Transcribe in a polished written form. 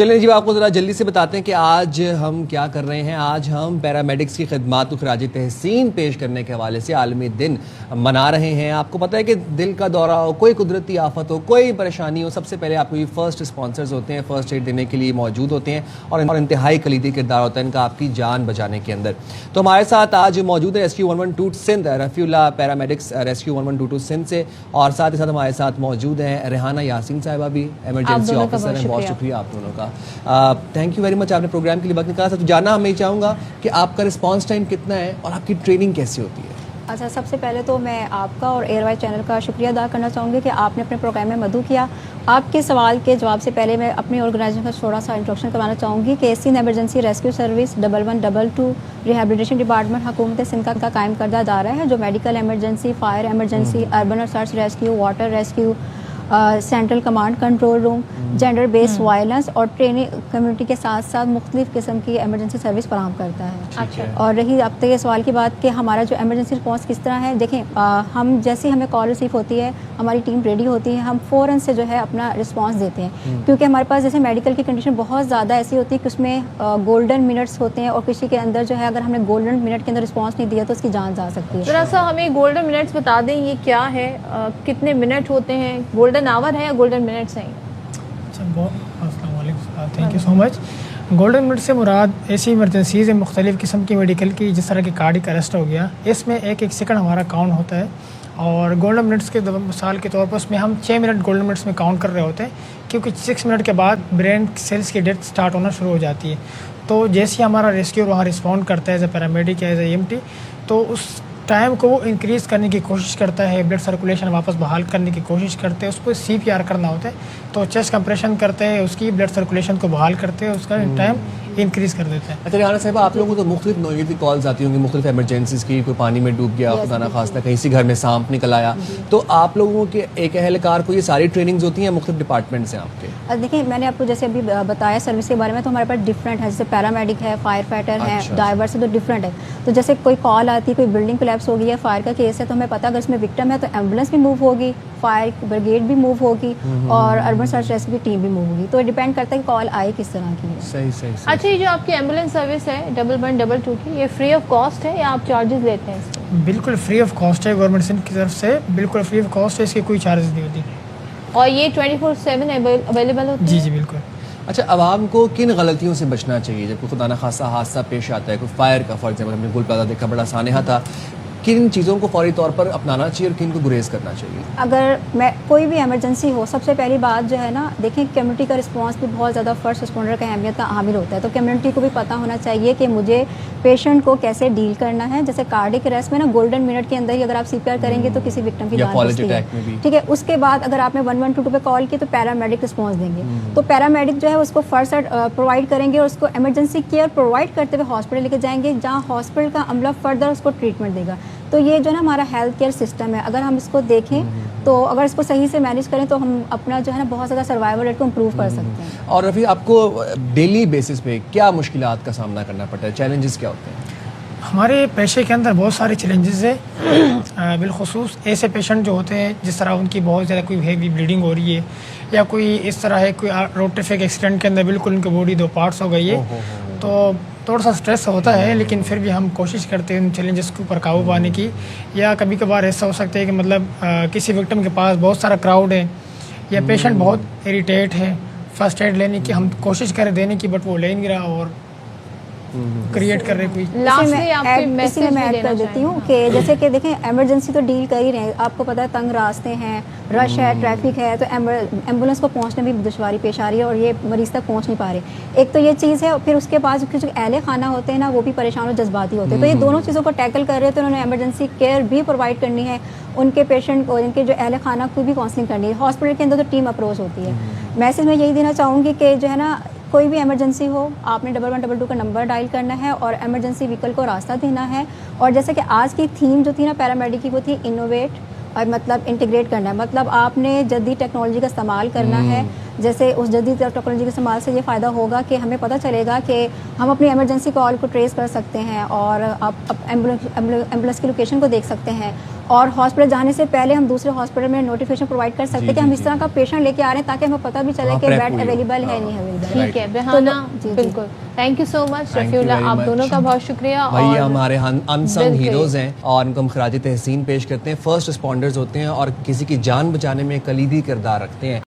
चलिए जी, आपको ज़रा जल्दी से बताते हैं कि आज हम क्या कर रहे हैं। आज हम पैरामेडिक्स की खिदमात को खराज तहसीन पेश करने के हवाले से आलमी दिन मना रहे हैं। आपको पता है कि दिल का दौरा हो, कोई कुदरती आफत हो, कोई परेशानी हो, सबसे पहले आपको ये फर्स्ट रिस्पॉन्सर्स होते हैं, फर्स्ट एड देने के लिए मौजूद होते हैं और इंतहाई कलीदी किरदार होता है इनका आपकी जान बचाने के अंदर। तो हमारे साथ आज मौजूद है rescue 112 Sindh, Rafiullah paramedics rescue 1122 Sindh से, और साथ ही साथ हमारे साथ मौजूद हैं रेहाना यासीन साहिबा भी, एमरजेंसी ऑफिसर हैं। बहुत शुक्रिया आप दोनों का, थैंक यू वेरी मच, आपने प्रोग्राम के लिए वक्त निकाला था। तो जानना मैं चाहूँगा कि आपका रिस्पांस टाइम कितना है और आपकी ट्रेनिंग कैसी होती है। अच्छा, सबसे पहले तो मैं आपका और एयरवाइज चैनल का शुक्रिया अदा करना चाहूँगी कि आपने अपने प्रोग्राम में मदऊ किया। आपके सवाल के जवाब से पहले मैं अपनी ऑर्गेनाइजेशन का थोड़ा सा इंट्रोडक्शन करवाना चाहूँगी कि Sindh emergency rescue service 1122 rehabilitation department हुकूमत सिंध का कायम करदा अदारा है जो medical emergency, fire emergency, urban और search rescue, water rescue, central command control room, gender based violence और ट्रेनिंग कम्युनिटी के साथ साथ मुख्तलिफ किस्म की एमरजेंसी सर्विस फराहम करता है। अच्छा, और रही अब तक ये सवाल की बात कि हमारा जो एमरजेंसी रिस्पॉन्स किस तरह है, देखें हम जैसे हमें कॉल रिसीव होती है, हमारी टीम रेडी होती है, हम फ़ौरन से जो है अपना रिस्पॉन्स देते हैं, क्योंकि हमारे पास जैसे मेडिकल की कंडीशन बहुत ज़्यादा ऐसी होती है कि उसमें गोल्डन मिनट्स होते हैं और किसी के अंदर जो है अगर हमने गोल्डन मिनट के अंदर रिस्पॉन्स नहीं दिया तो उसकी जान जा सकती है। जरा सा हमें गोल्डन मिनट्स बता दें, ये क्या है, कितने मिनट होते हैं, गोल्डन आवर है या गोल्डन मिनट्स हैं? Thank you so much. Golden minute से मुराद ऐसी इमरजेंसीज़ है मुख्तलिफ़ किस्म की मेडिकल की, जिस तरह की कार्डिक अरेस्ट हो गया, इसमें एक एक सेकंड हमारा काउंट होता है और गोल्डन मिनट्स के मिसाल के तौर पर उसमें हम 6 मिनट गोल्डन मिनट्स में काउंट कर रहे होते हैं, क्योंकि 6 मिनट के बाद ब्रेन सेल्स की डेथ स्टार्ट होना शुरू हो जाती है। तो जैसे ही हमारा रेस्क्यू वहाँ रिस्पॉन्ड करता है एज ए पैरामेडिक या एज ए EMT, तो उस टाइम को वो इंक्रीज़ करने की कोशिश करता है, ब्लड सर्कुलेशन वापस बहाल करने की कोशिश करते हैं, उसको CPR करना होता है, तो चेस्ट कंप्रेशन करते हैं, उसकी ब्लड सर्कुलेशन को बहाल करते हैं, उसका टाइम इंक्रीज़ कर देते हैं। अच्छा रेहाना साहिबा, आप लोगों को तो मुख्तलिफ नौइयत की कॉल्स आती होंगी, मुख्तलिफ एमरजेंसीज़ की, कोई पानी में डूब गया, खुदा ना खास्ता कहीं से घर में सांप निकल आया, तो आप लोगों के एक अहलकार को ये सारी ट्रेनिंग्स होती हैं मुख्तलिफ डिपार्टमेंट से आपके? देखिए, मैंने आपको जैसे अभी बताया सर्विस के बारे में, तो हमारे पास डिफरेंट है, जैसे पैरामेडिक है, फायर फाइटर है, डाइवर से तो डिफरेंट है। तो जैसे कोई कॉल आती है, कोई बिल्डिंग कोलैप्स हो गई है, फायर का केस है, तो हमें पता अगर इसमें विक्टिम है तो एम्बुलेंस भी मूव होगी, फायर ब्रिगेड भी मूव होगी और अर्बन सर्च रेस्क्यू टीम भी मूव होगी। तो डिपेंड करता है कि कॉल आई किस तरह की है। सही। अच्छा, ये जो आपकी एम्बुलेंस सर्विस है 1122 की, ये फ्री ऑफ कॉस्ट है या आप चार्जेस लेते हैं इसके? बिल्कुल फ्री ऑफ कॉस्ट है, गवर्नमेंट सिंध की तरफ से बिल्कुल फ्री ऑफ कॉस्ट है, इसकी कोई चार्जेस नहीं होती और ये 24/7 अवेलेबल होती है? जी बिल्कुल। अच्छा, आवाम को किन गलतियों से बचना चाहिए जब कोई खुदा न खासा हादसा पेश आता है, कोई फायर का, फॉर एग्जाम्पल हमने गुल प्लाजा देखा, बड़ा सानहा था, किन चीज़ों को फौरी तौर पर अपनाना चाहिए और किन को गुरेज करना चाहिए? अगर मैं कोई भी इमरजेंसी हो, सबसे पहली बात जो है ना, देखें कम्युनिटी का रिस्पांस भी बहुत ज़्यादा फर्स्ट रिस्पॉन्डर का अहमियत का हामिल होता है। तो कम्युनिटी को भी पता होना चाहिए कि मुझे पेशेंट को कैसे डील करना है। जैसे कार्डिक अरेस्ट में ना गोल्डन मिनट के अंदर ही अगर आप CPR करेंगे तो किसी विक्टिम की जान बचती है, ठीक है। उसके बाद अगर आपने 1122 पे कॉल की तो पैरामेडिक रिस्पॉन्स देंगे, तो पैरामेडिक जो है उसको फर्स्ट एड प्रोवाइड करेंगे और उसको इमरजेंसी केयर प्रोवाइड करते हुए हॉस्पिटल लेके जाएंगे, जहाँ हॉस्पिटल का अमला फर्दर उसको ट्रीटमेंट देगा। तो ये जो है ना हमारा हेल्थ केयर सिस्टम है, अगर हम इसको देखें तो अगर इसको सही से मैनेज करें तो हम अपना जो है ना बहुत ज़्यादा सर्वाइवल रेट को इम्प्रूव कर सकते हैं। और अभी आपको डेली बेसिस पे क्या मुश्किलात का सामना करना पड़ता है, चैलेंजेस क्या होते हैं? हमारे पेशे के अंदर बहुत सारे चैलेंजेस है, बिलखुसूस ऐसे पेशेंट जो होते हैं जिस तरह उनकी बहुत ज़्यादा कोई हैवी ब्लीडिंग हो रही है या कोई इस तरह है, कोई रोड ट्रैफिक एक्सीडेंट के अंदर बिल्कुल उनकी बॉडी 2 पार्ट्स हो गई है, तो थोड़ा सा स्ट्रेस होता है, लेकिन फिर भी हम कोशिश करते हैं उन चैलेंजेस के ऊपर काबू पाने की। या कभी कभार ऐसा हो सकता है कि मतलब किसी विक्टिम के पास बहुत सारा क्राउड है या पेशेंट बहुत इरिटेट है, फर्स्ट एड लेने की हम कोशिश करें देने की, बट वो ले नहीं रहा और क्रिएट कर रहे कोई। इसी में मैं ऐड कर देती हूँ कि जैसे कि देखें एमरजेंसी तो डील कर ही रहे हैं, आपको पता है तंग रास्ते हैं, रश है, ट्रैफिक है, तो एम्बुलेंस को पहुँचने में भी दुश्वारी पेश आ रही है और ये मरीज़ तक पहुँच नहीं पा रहे। एक तो ये चीज़ है, फिर उसके बाद जो अहले खाना होते हैं ना वो भी परेशान और जज्बाती होते हैं, तो ये दोनों चीज़ों को टैकल कर रहे हैं। तो उन्होंने एमरजेंसी केयर भी प्रोवाइड करनी है, उनके पेशेंट को, इनके जो अहले खाना को भी काउंसलिंग करनी है। हॉस्पिटल के अंदर तो टीम अप्रोच होती है। मैसेज मैं यही देना चाहूँगी कि जो है ना कोई भी इमरजेंसी हो, आपने 1122 का नंबर डायल करना है और इमरजेंसी व्हीकल को रास्ता देना है। और जैसे कि आज की थीम जो थी ना पैरामेडिक की, वो थी इनोवेट और मतलब इंटीग्रेट करना है, मतलब आपने जदीद टेक्नोलॉजी का इस्तेमाल करना है। जैसे उस जदीद टेक्नोलॉजी के इस्तेमाल से ये फ़ायदा होगा कि हमें पता चलेगा कि हम अपनी इमरजेंसी कॉल को ट्रेस कर सकते हैं और आप एम्बुलेंस की लोकेशन को देख सकते हैं और हॉस्पिटल जाने से पहले हम दूसरे हॉस्पिटल में नोटिफिकेशन प्रोवाइड कर सकते हैं कि हम इस तरह का पेशेंट लेके आ रहे हैं, ताकि हमें पता भी चले हाँ, कि prep बेड हुई हो। अवेलेबल है हाँ। नहीं अवेलेबल। ठीक है बेहाना, जी, जी। बिल्कुल। Thank you so much Thank you Rafiullah, very आप much। दोनों का बहुत शुक्रिया। भाई और हमारे अनसंग बिल्कुल। हीरोज हैं और उनको हम खराज तहसीन पेश करते हैं। फर्स्ट रिस्पॉन्डर्स होते हैं और किसी की जान बचाने में कलीदी किरदार रखते हैं।